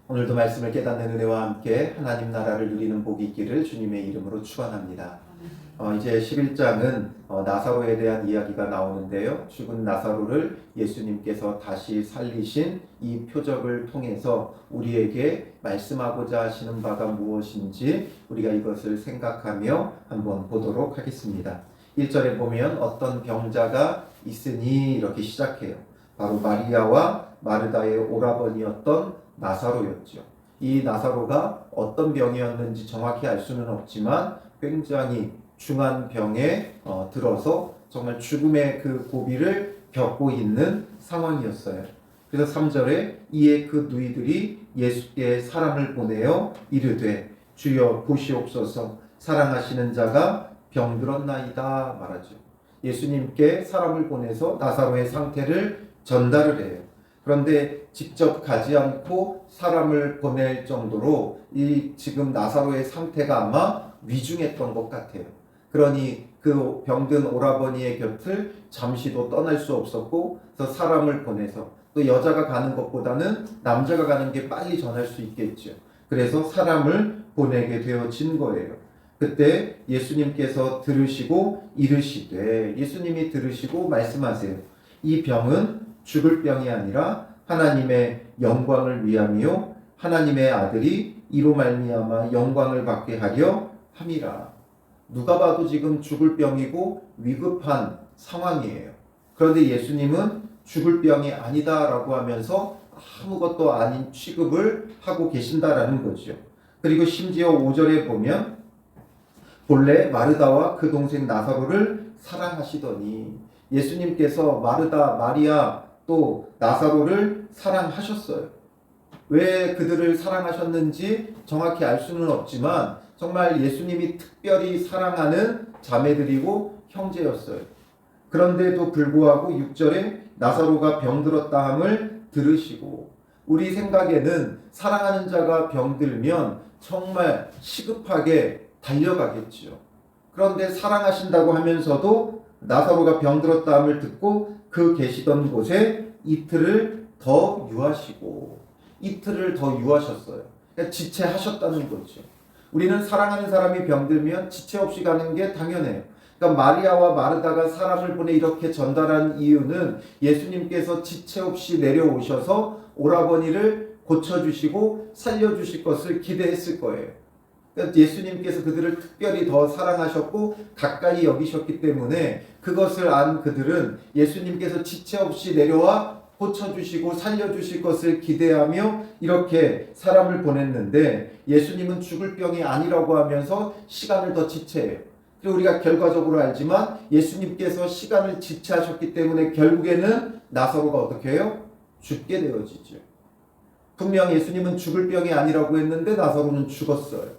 오늘도 말씀을 깨닫는 은혜와 함께 하나님 나라를 누리는 복이 있기를 주님의 이름으로 축원합니다. 이제 11장은 나사로에 대한 이야기가 나오는데요. 죽은 나사로를 예수님께서 다시 살리신 이 표적을 통해서 우리에게 말씀하고자 하시는 바가 무엇인지 우리가 이것을 생각하며 한번 보도록 하겠습니다. 1절에 보면 어떤 병자가 있으니 이렇게 시작해요. 바로 마리아와 마르다의 오라버니였던 나사로였죠. 이 나사로가 어떤 병이었는지 정확히 알 수는 없지만 굉장히 중한 병에 들어서 정말 죽음의 그 고비를 겪고 있는 상황이었어요. 그래서 3절에 이에 그 누이들이 예수께 사람을 보내어 이르되 주여 보시옵소서 사랑하시는 자가 병들었나이다 말하죠. 예수님께 사람을 보내서 나사로의 상태를 전달을 해요. 그런데 직접 가지 않고 사람을 보낼 정도로 이 지금 나사로의 상태가 아마 위중했던 것 같아요. 그러니 그 병든 오라버니의 곁을 잠시도 떠날 수 없었고, 그래서 사람을 보내서 또 여자가 가는 것보다는 남자가 가는 게 빨리 전할 수 있겠죠. 그래서 사람을 보내게 되어진 거예요. 그때 예수님께서 들으시고 이르시되, 예수님이 들으시고 말씀하세요. 이 병은 죽을 병이 아니라 하나님의 영광을 위함이요 하나님의 아들이 이로 말미암아 영광을 받게 하려 함이라. 누가 봐도 지금 죽을 병이고 위급한 상황이에요. 그런데 예수님은 죽을 병이 아니다라고 하면서 아무것도 아닌 취급을 하고 계신다라는 거죠. 그리고 심지어 5절에 보면 본래 마르다와 그 동생 나사로를 사랑하시더니, 예수님께서 마르다, 마리아 또 나사로를 사랑하셨어요. 왜 그들을 사랑하셨는지 정확히 알 수는 없지만 정말 예수님이 특별히 사랑하는 자매들이고 형제였어요. 그런데도 불구하고 6절에 나사로가 병들었다 함을 들으시고, 우리 생각에는 사랑하는 자가 병들면 정말 시급하게 달려가겠죠. 그런데 사랑하신다고 하면서도 나사로가 병들었다 함을 듣고 그 계시던 곳에 이틀을 더 유하시고, 이틀을 더 유하셨어요. 그러니까 지체하셨다는 거죠. 우리는 사랑하는 사람이 병들면 지체 없이 가는 게 당연해요. 그러니까 마리아와 마르다가 사람을 보내 이렇게 전달한 이유는 예수님께서 지체 없이 내려오셔서 오라버니를 고쳐주시고 살려주실 것을 기대했을 거예요. 그러니까 예수님께서 그들을 특별히 더 사랑하셨고 가까이 여기셨기 때문에 그것을 안 그들은 예수님께서 지체 없이 내려와 고쳐주시고 살려주실 것을 기대하며 이렇게 사람을 보냈는데, 예수님은 죽을 병이 아니라고 하면서 시간을 더 지체해요. 그리고 우리가 결과적으로 알지만 예수님께서 시간을 지체하셨기 때문에 결국에는 나사로가 어떻게 해요? 죽게 되어지죠. 분명 예수님은 죽을 병이 아니라고 했는데 나사로는 죽었어요.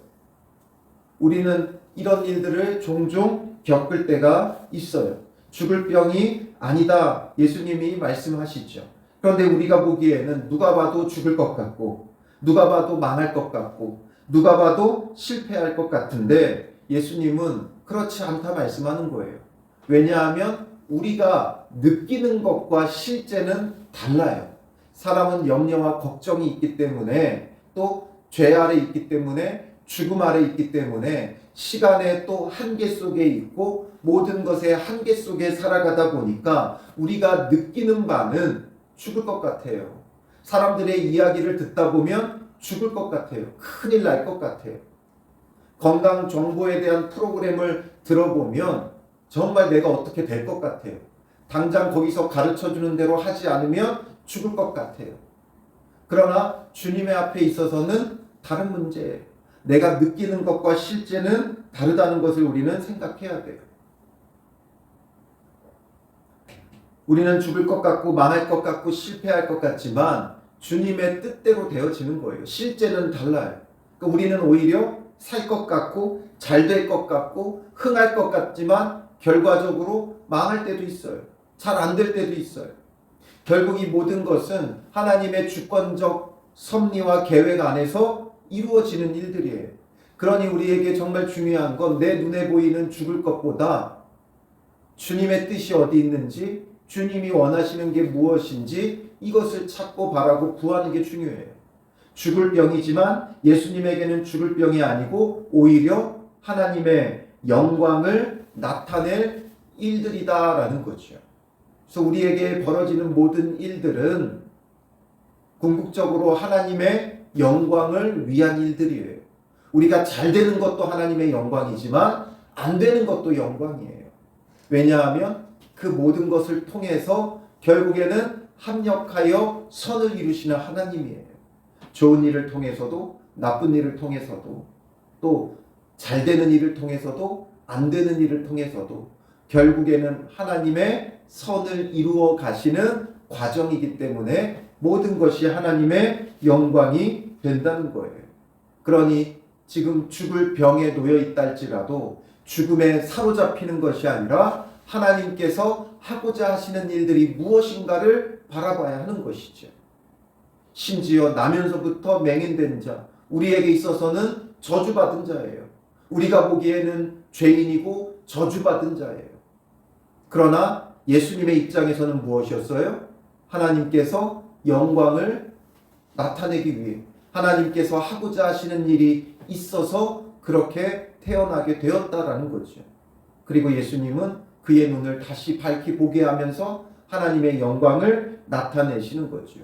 우리는 이런 일들을 종종 겪을 때가 있어요. 죽을 병이 아니다 예수님이 말씀하시죠. 그런데 우리가 보기에는 누가 봐도 죽을 것 같고, 누가 봐도 망할 것 같고, 누가 봐도 실패할 것 같은데 예수님은 그렇지 않다 말씀하는 거예요. 왜냐하면 우리가 느끼는 것과 실제는 달라요. 사람은 염려와 걱정이 있기 때문에, 또 죄 아래 있기 때문에, 죽음 아래 있기 때문에 시간의 또 한계 속에 있고 모든 것의 한계 속에 살아가다 보니까 우리가 느끼는 바는 죽을 것 같아요. 사람들의 이야기를 듣다 보면 죽을 것 같아요. 큰일 날 것 같아요. 건강 정보에 대한 프로그램을 들어보면 정말 내가 어떻게 될 것 같아요. 당장 거기서 가르쳐주는 대로 하지 않으면 죽을 것 같아요. 그러나 주님의 앞에 있어서는 다른 문제예요. 내가 느끼는 것과 실제는 다르다는 것을 우리는 생각해야 돼요. 우리는 죽을 것 같고 망할 것 같고 실패할 것 같지만 주님의 뜻대로 되어지는 거예요. 실제는 달라요. 그러니까 우리는 오히려 살 것 같고 잘 될 것 같고 흥할 것 같지만 결과적으로 망할 때도 있어요. 잘 안 될 때도 있어요. 결국 이 모든 것은 하나님의 주권적 섭리와 계획 안에서 이루어지는 일들이에요. 그러니 우리에게 정말 중요한 건 내 눈에 보이는 죽을 것보다 주님의 뜻이 어디 있는지, 주님이 원하시는 게 무엇인지 이것을 찾고 바라고 구하는 게 중요해요. 죽을 병이지만 예수님에게는 죽을 병이 아니고 오히려 하나님의 영광을 나타낼 일들이다라는 거죠. 그래서 우리에게 벌어지는 모든 일들은 궁극적으로 하나님의 영광을 위한 일들이에요. 우리가 잘 되는 것도 하나님의 영광이지만 안 되는 것도 영광이에요. 왜냐하면 그 모든 것을 통해서 결국에는 합력하여 선을 이루시는 하나님이에요. 좋은 일을 통해서도 나쁜 일을 통해서도 또 잘 되는 일을 통해서도 안 되는 일을 통해서도 결국에는 하나님의 선을 이루어 가시는 과정이기 때문에 모든 것이 하나님의 영광이 된다는 거예요. 그러니 지금 죽을 병에 놓여 있다 할지라도 죽음에 사로잡히는 것이 아니라 하나님께서 하고자 하시는 일들이 무엇인가를 바라봐야 하는 것이죠. 심지어 나면서부터 맹인된 자, 우리에게 있어서는 저주받은 자예요. 우리가 보기에는 죄인이고 저주받은 자예요. 그러나 예수님의 입장에서는 무엇이었어요? 하나님께서 영광을 나타내기 위해 하나님께서 하고자 하시는 일이 있어서 그렇게 태어나게 되었다라는 거죠. 그리고 예수님은 그의 눈을 다시 밝히 보게 하면서 하나님의 영광을 나타내시는 거죠.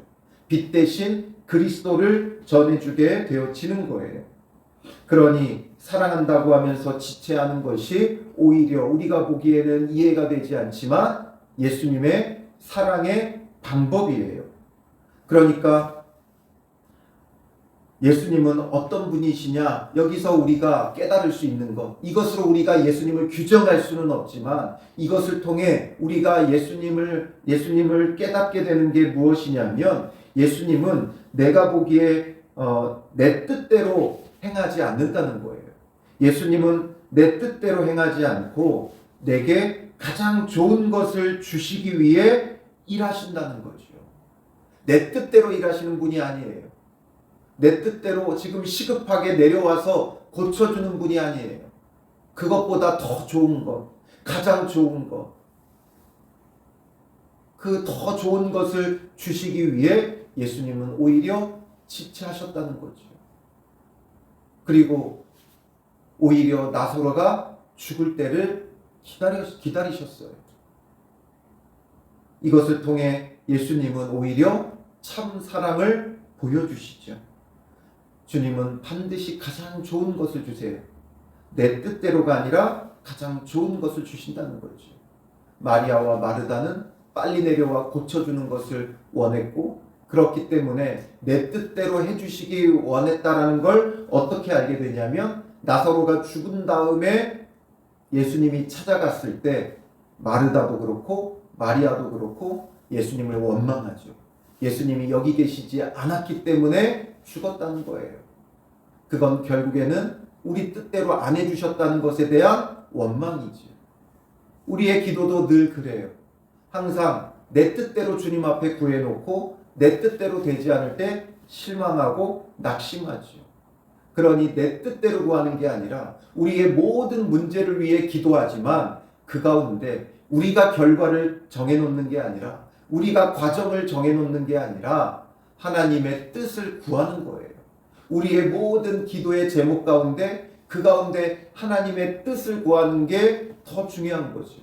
빛 대신 그리스도를 전해주게 되어지는 거예요. 그러니 사랑한다고 하면서 지체하는 것이 오히려 우리가 보기에는 이해가 되지 않지만 예수님의 사랑의 방법이에요. 그러니까 예수님은 어떤 분이시냐, 여기서 우리가 깨달을 수 있는 것, 이것으로 우리가 예수님을 규정할 수는 없지만 이것을 통해 우리가 예수님을 깨닫게 되는 게 무엇이냐면 예수님은 내가 보기에 내 뜻대로 행하지 않는다는 거예요. 예수님은 내 뜻대로 행하지 않고 내게 가장 좋은 것을 주시기 위해 일하신다는 거죠. 내 뜻대로 일하시는 분이 아니에요. 내 뜻대로 지금 시급하게 내려와서 고쳐주는 분이 아니에요. 그것보다 더 좋은 것, 가장 좋은 것, 그 더 좋은 것을 주시기 위해 예수님은 오히려 지체하셨다는 거죠. 그리고 오히려 나사로가 죽을 때를 기다리셨어요. 이것을 통해 예수님은 오히려 참 사랑을 보여주시죠. 주님은 반드시 가장 좋은 것을 주세요. 내 뜻대로가 아니라 가장 좋은 것을 주신다는 거죠. 마리아와 마르다는 빨리 내려와 고쳐주는 것을 원했고 그렇기 때문에 내 뜻대로 해주시기 원했다라는 걸 어떻게 알게 되냐면 나사로가 죽은 다음에 예수님이 찾아갔을 때 마르다도 그렇고 마리아도 그렇고 예수님을 원망하죠. 예수님이 여기 계시지 않았기 때문에 죽었다는 거예요. 그건 결국에는 우리 뜻대로 안 해주셨다는 것에 대한 원망이죠. 우리의 기도도 늘 그래요. 항상 내 뜻대로 주님 앞에 구해놓고 내 뜻대로 되지 않을 때 실망하고 낙심하죠. 그러니 내 뜻대로 구하는 게 아니라 우리의 모든 문제를 위해 기도하지만 그 가운데 우리가 결과를 정해놓는 게 아니라 우리가 과정을 정해놓는 게 아니라 하나님의 뜻을 구하는 거예요. 우리의 모든 기도의 제목 가운데 그 가운데 하나님의 뜻을 구하는 게 더 중요한 거죠.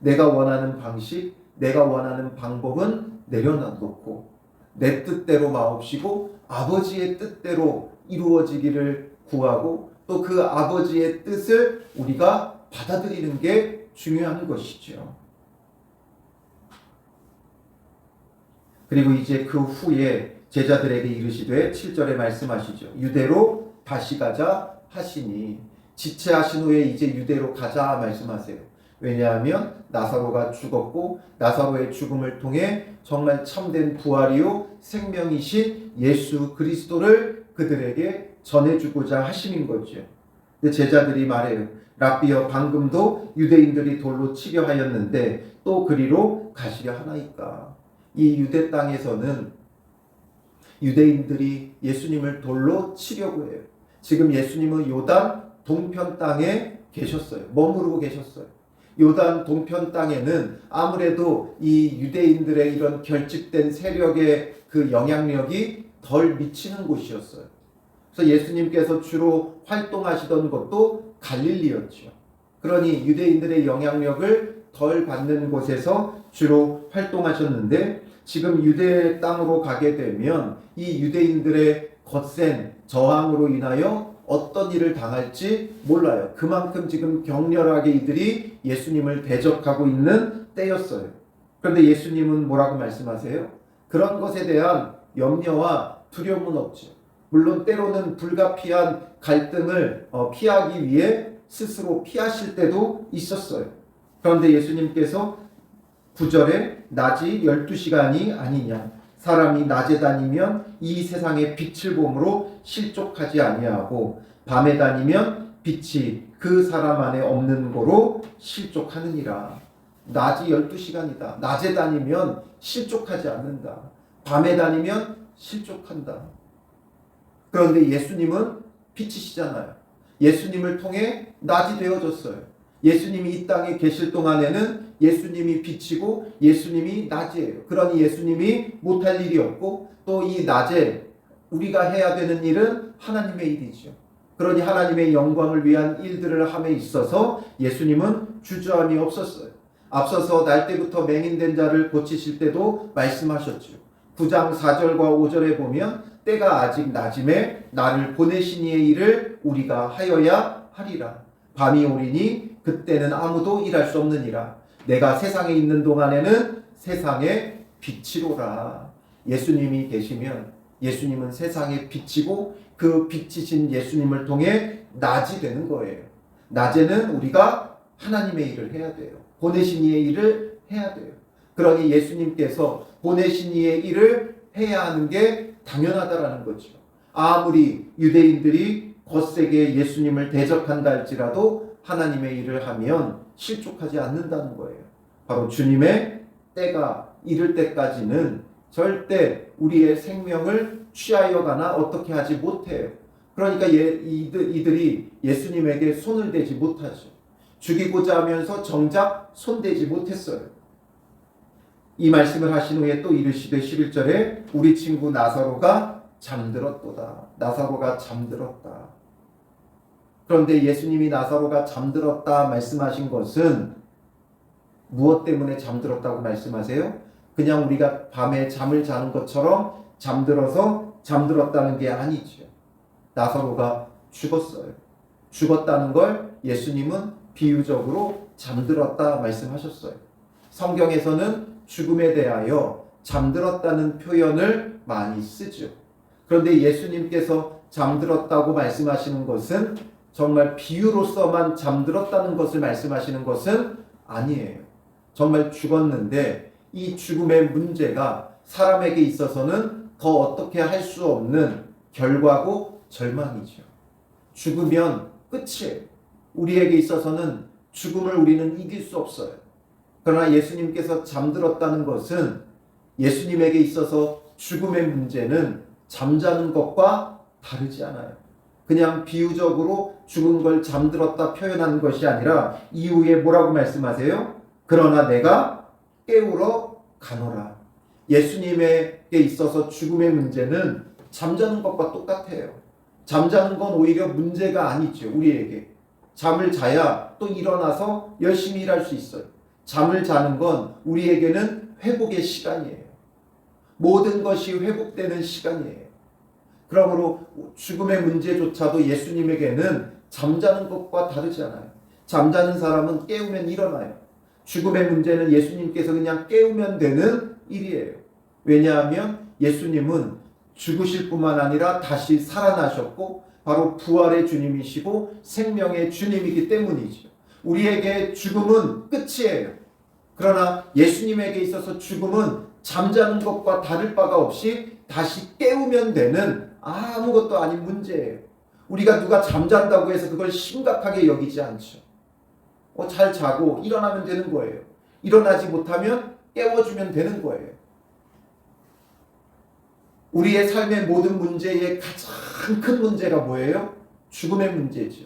내가 원하는 방식, 내가 원하는 방법은 내려놓고 내 뜻대로 마옵시고 아버지의 뜻대로 이루어지기를 구하고 또 그 아버지의 뜻을 우리가 받아들이는 게 중요한 것이죠. 그리고 이제 그 후에 제자들에게 이르시되 7절에 말씀하시죠. 유대로 다시 가자 하시니 지체하신 후에 이제 유대로 가자 말씀하세요. 왜냐하면 나사로가 죽었고 나사로의 죽음을 통해 정말 참된 부활이요 생명이신 예수 그리스도를 그들에게 전해주고자 하심인 거죠. 근데 제자들이 말해요. 랍비여 방금도 유대인들이 돌로 치려 하였는데 또 그리로 가시려 하나이까. 이 유대 땅에서는 유대인들이 예수님을 돌로 치려고 해요. 지금 예수님은 요단 동편 땅에 계셨어요. 머무르고 계셨어요. 요단 동편 땅에는 아무래도 이 유대인들의 이런 결집된 세력의 그 영향력이 덜 미치는 곳이었어요. 그래서 예수님께서 주로 활동하시던 곳도 갈릴리였죠. 그러니 유대인들의 영향력을 덜 받는 곳에서 주로 활동하셨는데, 지금 유대 땅으로 가게 되면 이 유대인들의 거센 저항으로 인하여 어떤 일을 당할지 몰라요. 그만큼 지금 격렬하게 이들이 예수님을 대적하고 있는 때였어요. 그런데 예수님은 뭐라고 말씀하세요? 그런 것에 대한 염려와 두려움은 없죠. 물론 때로는 불가피한 갈등을 피하기 위해 스스로 피하실 때도 있었어요. 그런데 예수님께서 9절에 낮이 12시간이 아니냐, 사람이 낮에 다니면 이 세상의 빛을 보므로 실족하지 아니하고 밤에 다니면 빛이 그 사람 안에 없는 고로 실족하느니라. 낮이 12시간이다. 낮에 다니면 실족하지 않는다. 밤에 다니면 실족한다. 그런데 예수님은 빛이시잖아요. 예수님을 통해 낮이 되어졌어요. 예수님이 이 땅에 계실 동안에는 예수님이 빛이고 예수님이 낮이에요. 그러니 예수님이 못할 일이 없고, 또 이 낮에 우리가 해야 되는 일은 하나님의 일이죠. 그러니 하나님의 영광을 위한 일들을 함에 있어서 예수님은 주저함이 없었어요. 앞서서 날 때부터 맹인된 자를 고치실 때도 말씀하셨죠. 9장 4절과 5절에 보면 때가 아직 낮음에 나를 보내신 이의 일을 우리가 하여야 하리라. 밤이 오리니 그때는 아무도 일할 수 없느니라. 내가 세상에 있는 동안에는 세상의 빛이로라. 예수님이 계시면 예수님은 세상의 빛이고, 그 빛이신 예수님을 통해 낮이 되는 거예요. 낮에는 우리가 하나님의 일을 해야 돼요. 보내신 이의 일을 해야 돼요. 그러니 예수님께서 보내신 이의 일을 해야 하는 게 당연하다라는 거죠. 아무리 유대인들이 거세게 예수님을 대적한다 할지라도 하나님의 일을 하면 실족하지 않는다는 거예요. 바로 주님의 때가 이를 때까지는 절대 우리의 생명을 취하여 가나 어떻게 하지 못해요. 그러니까 이들이 예수님에게 손을 대지 못하죠. 죽이고자 하면서 정작 손대지 못했어요. 이 말씀을 하신 후에 또 이르시되 11절에 우리 친구 나사로가 잠들었도다. 나사로가 잠들었다. 그런데 예수님이 나사로가 잠들었다 말씀하신 것은 무엇 때문에 잠들었다고 말씀하세요? 그냥 우리가 밤에 잠을 자는 것처럼 잠들어서 잠들었다는 게 아니죠. 나사로가 죽었어요. 죽었다는 걸 예수님은 비유적으로 잠들었다 말씀하셨어요. 성경에서는 죽음에 대하여 잠들었다는 표현을 많이 쓰죠. 그런데 예수님께서 잠들었다고 말씀하시는 것은 정말 비유로서만 잠들었다는 것을 말씀하시는 것은 아니에요. 정말 죽었는데 이 죽음의 문제가 사람에게 있어서는 더 어떻게 할 수 없는 결과고 절망이죠. 죽으면 끝이에요. 우리에게 있어서는 죽음을 우리는 이길 수 없어요. 그러나 예수님께서 잠들었다는 것은 예수님에게 있어서 죽음의 문제는 잠자는 것과 다르지 않아요. 그냥 비유적으로 죽은 걸 잠들었다 표현하는 것이 아니라 이후에 뭐라고 말씀하세요? 그러나 내가 깨우러 가노라. 예수님에게 있어서 죽음의 문제는 잠자는 것과 똑같아요. 잠자는 건 오히려 문제가 아니죠. 우리에게. 잠을 자야 또 일어나서 열심히 일할 수 있어요. 잠을 자는 건 우리에게는 회복의 시간이에요. 모든 것이 회복되는 시간이에요. 그러므로 죽음의 문제조차도 예수님에게는 잠자는 것과 다르지 않아요. 잠자는 사람은 깨우면 일어나요. 죽음의 문제는 예수님께서 그냥 깨우면 되는 일이에요. 왜냐하면 예수님은 죽으실 뿐만 아니라 다시 살아나셨고 바로 부활의 주님이시고 생명의 주님이기 때문이죠. 우리에게 죽음은 끝이에요. 그러나 예수님에게 있어서 죽음은 잠자는 것과 다를 바가 없이 다시 깨우면 되는 아무것도 아닌 문제예요. 우리가 누가 잠잔다고 해서 그걸 심각하게 여기지 않죠. 잘 자고 일어나면 되는 거예요. 일어나지 못하면 깨워주면 되는 거예요. 우리의 삶의 모든 문제의 가장 큰 문제가 뭐예요? 죽음의 문제죠.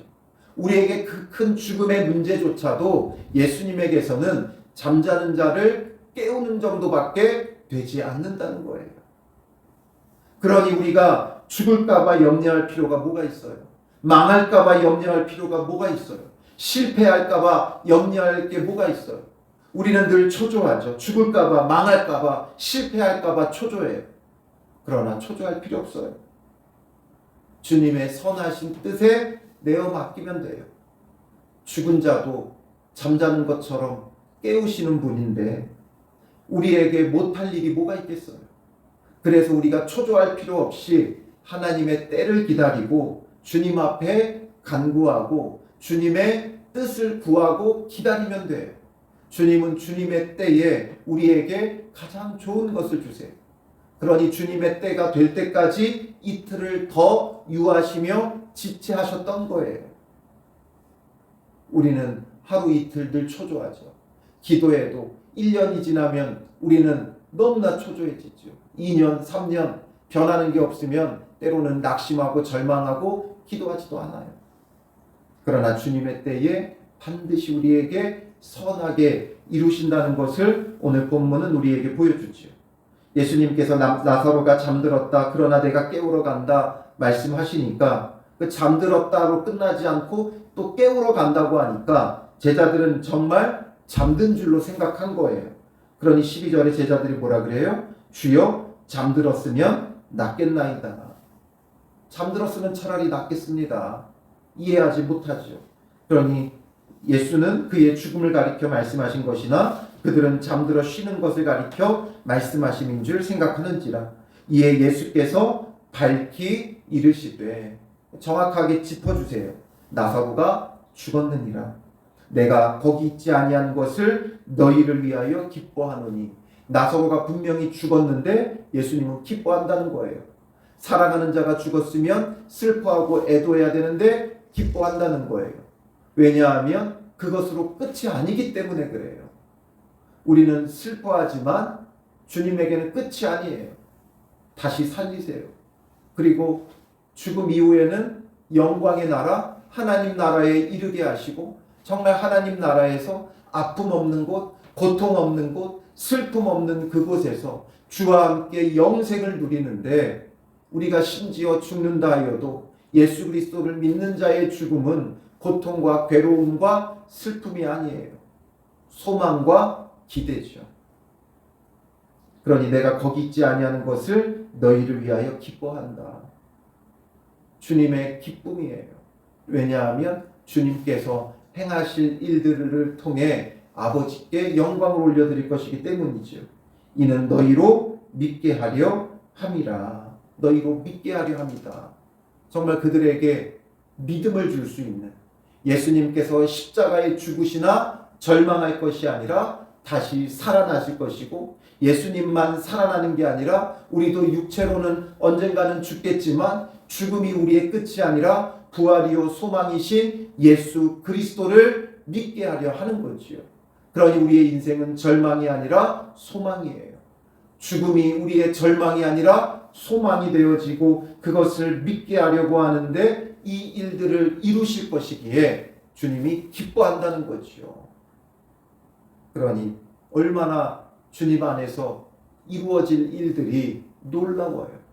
우리에게 그 큰 죽음의 문제조차도 예수님에게서는 잠자는 자를 깨우는 정도밖에 되지 않는다는 거예요. 그러니 우리가 죽을까봐 염려할 필요가 뭐가 있어요? 망할까봐 염려할 필요가 뭐가 있어요? 실패할까봐 염려할 게 뭐가 있어요? 우리는 늘 초조하죠. 죽을까봐, 망할까봐, 실패할까봐 초조해요. 그러나 초조할 필요 없어요. 주님의 선하신 뜻에 내어 맡기면 돼요. 죽은 자도 잠자는 것처럼 깨우시는 분인데 우리에게 못할 일이 뭐가 있겠어요? 그래서 우리가 초조할 필요 없이 하나님의 때를 기다리고 주님 앞에 간구하고 주님의 뜻을 구하고 기다리면 돼요. 주님은 주님의 때에 우리에게 가장 좋은 것을 주세요. 그러니 주님의 때가 될 때까지 이틀을 더 유하시며 지체하셨던 거예요. 우리는 하루 이틀 늘 초조하죠. 기도해도 1년이 지나면 우리는 너무나 초조해지죠. 2년, 3년 변하는 게 없으면 때로는 낙심하고 절망하고 기도하지도 않아요. 그러나 주님의 때에 반드시 우리에게 선하게 이루신다는 것을 오늘 본문은 우리에게 보여주죠. 예수님께서 나사로가 잠들었다 그러나 내가 깨우러 간다 말씀하시니까 그 잠들었다로 끝나지 않고 또 깨우러 간다고 하니까 제자들은 정말 잠든 줄로 생각한 거예요. 그러니 12절에 제자들이 뭐라 그래요? 주여 잠들었으면 낫겠나이다. 잠들었으면 차라리 낫겠습니다. 이해하지 못하죠. 그러니 예수는 그의 죽음을 가리켜 말씀하신 것이나 그들은 잠들어 쉬는 것을 가리켜 말씀하심인 줄 생각하는지라. 이에 예수께서 밝히 이르시되 정확하게 짚어주세요. 나사로가 죽었느니라. 내가 거기 있지 아니한 것을 너희를 위하여 기뻐하노니. 나사로가 분명히 죽었는데 예수님은 기뻐한다는 거예요. 사랑하는 자가 죽었으면 슬퍼하고 애도해야 되는데 기뻐한다는 거예요. 왜냐하면 그것으로 끝이 아니기 때문에 그래요. 우리는 슬퍼하지만 주님에게는 끝이 아니에요. 다시 살리세요. 그리고 죽음 이후에는 영광의 나라, 하나님 나라에 이르게 하시고 정말 하나님 나라에서 아픔 없는 곳, 고통 없는 곳, 슬픔 없는 그곳에서 주와 함께 영생을 누리는데 우리가 심지어 죽는다 하여도 예수 그리스도를 믿는 자의 죽음은 고통과 괴로움과 슬픔이 아니에요. 소망과 기대죠. 그러니 내가 거기 있지 아니하는 것을 너희를 위하여 기뻐한다. 주님의 기쁨이에요. 왜냐하면 주님께서 행하실 일들을 통해 아버지께 영광을 올려드릴 것이기 때문이죠. 이는 너희로 믿게 하려 함이라. 너희로 믿게 하려 합니다. 정말 그들에게 믿음을 줄 수 있는 예수님께서 십자가에 죽으시나 절망할 것이 아니라 다시 살아나실 것이고 예수님만 살아나는 게 아니라 우리도 육체로는 언젠가는 죽겠지만 죽음이 우리의 끝이 아니라 부활이요 소망이신 예수 그리스도를 믿게 하려 하는 거지요. 그러니 우리의 인생은 절망이 아니라 소망이에요. 죽음이 우리의 절망이 아니라 소망이 되어지고 그것을 믿게 하려고 하는데 이 일들을 이루실 것이기에 주님이 기뻐한다는 거지요. 그러니 얼마나 주님 안에서 이루어질 일들이 놀라워요.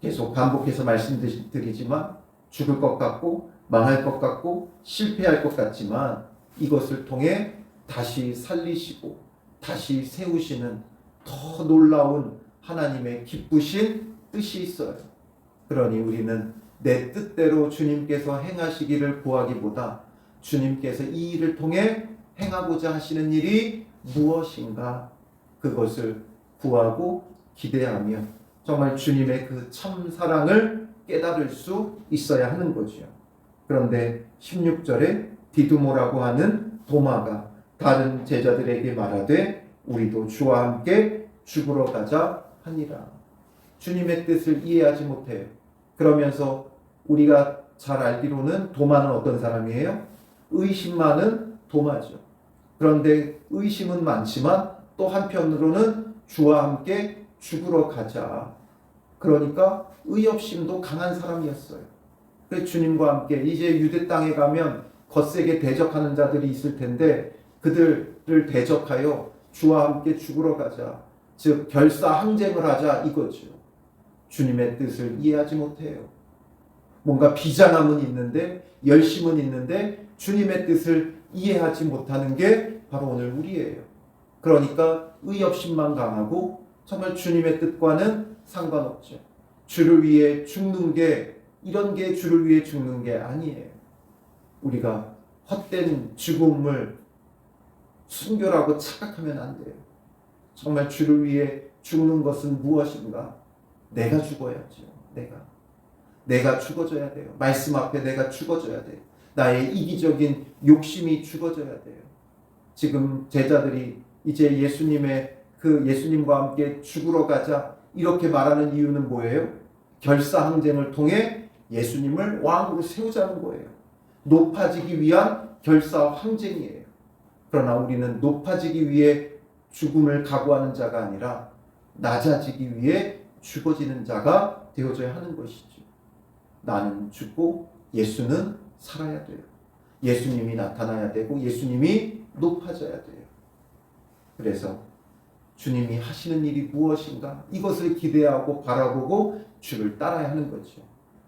계속 반복해서 말씀드리지만 죽을 것 같고 망할 것 같고 실패할 것 같지만 이것을 통해 다시 살리시고 다시 세우시는 더 놀라운 하나님의 기쁘신 뜻이 있어요. 그러니 우리는 내 뜻대로 주님께서 행하시기를 구하기보다 주님께서 이 일을 통해 행하고자 하시는 일이 무엇인가 그것을 구하고 기대하며 정말 주님의 그 참 사랑을 깨달을 수 있어야 하는 거죠. 그런데 16절에 디두모라고 하는 도마가 다른 제자들에게 말하되 우리도 주와 함께 죽으러 가자 하니라. 주님의 뜻을 이해하지 못해요. 그러면서 우리가 잘 알기로는 도마는 어떤 사람이에요? 의심 많은 도마죠. 그런데 의심은 많지만 또 한편으로는 주와 함께 죽으러 가자. 그러니까 의협심도 강한 사람이었어요. 그래서 주님과 함께 이제 유대 땅에 가면 거세게 대적하는 자들이 있을 텐데 그들을 대적하여 주와 함께 죽으러 가자. 즉 결사항쟁을 하자 이거죠. 주님의 뜻을 이해하지 못해요. 뭔가 비장함은 있는데, 열심은 있는데 주님의 뜻을 이해하지 못하는 게 바로 오늘 우리예요. 그러니까 의협심만 강하고 정말 주님의 뜻과는 상관없죠. 주를 위해 죽는 게, 이런 게 주를 위해 죽는 게 아니에요. 우리가 헛된 죽음을 순교라고 착각하면 안 돼요. 정말 주를 위해 죽는 것은 무엇인가? 내가 죽어야죠. 내가 죽어져야 돼요. 말씀 앞에 내가 죽어져야 돼요. 나의 이기적인 욕심이 죽어져야 돼요. 지금 제자들이 이제 예수님과 함께 죽으러 가자 이렇게 말하는 이유는 뭐예요? 결사항쟁을 통해 예수님을 왕으로 세우자는 거예요. 높아지기 위한 결사항쟁이에요. 그러나 우리는 높아지기 위해 죽음을 각오하는 자가 아니라 낮아지기 위해 죽어지는 자가 되어져야 하는 것이죠. 나는 죽고 예수는 살아야 돼요. 예수님이 나타나야 되고 예수님이 높아져야 돼요. 그래서 주님이 하시는 일이 무엇인가? 이것을 기대하고 바라보고 주를 따라야 하는 거죠.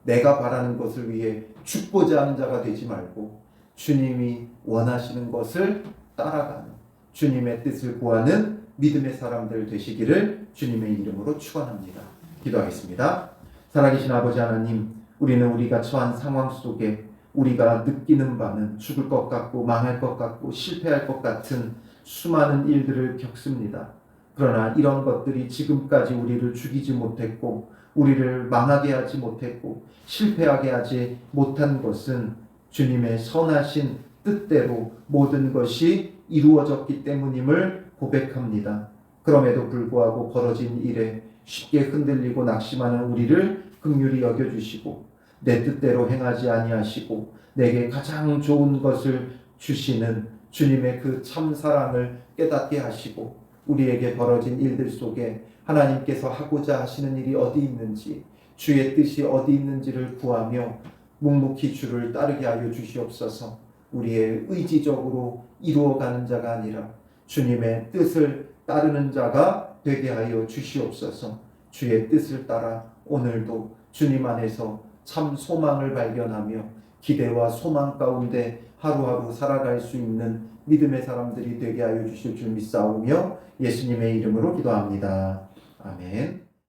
내가 바라는 것을 위해 죽고자 하는 자가 되지 말고 주님이 원하시는 것을 따라가는, 주님의 뜻을 구하는 믿음의 사람들 되시기를 주님의 이름으로 축원합니다. 기도하겠습니다. 살아계신 아버지 하나님, 우리는 우리가 처한 상황 속에 우리가 느끼는 바는 죽을 것 같고 망할 것 같고 실패할 것 같은 수많은 일들을 겪습니다. 그러나 이런 것들이 지금까지 우리를 죽이지 못했고 우리를 망하게 하지 못했고 실패하게 하지 못한 것은 주님의 선하신 뜻대로 모든 것이 이루어졌기 때문임을 고백합니다. 그럼에도 불구하고 벌어진 일에 쉽게 흔들리고 낙심하는 우리를 긍휼히 여겨주시고 내 뜻대로 행하지 아니하시고 내게 가장 좋은 것을 주시는 주님의 그 참 사랑을 깨닫게 하시고 우리에게 벌어진 일들 속에 하나님께서 하고자 하시는 일이 어디 있는지, 주의 뜻이 어디 있는지를 구하며 묵묵히 주를 따르게 하여 주시옵소서. 우리의 의지적으로 이루어가는 자가 아니라 주님의 뜻을 따르는 자가 되게 하여 주시옵소서. 주의 뜻을 따라 오늘도 주님 안에서 참 소망을 발견하며 기대와 소망 가운데 하루하루 살아갈 수 있는 믿음의 사람들이 되게 하여 주실 줄 믿사오며 예수님의 이름으로 기도합니다. 아멘.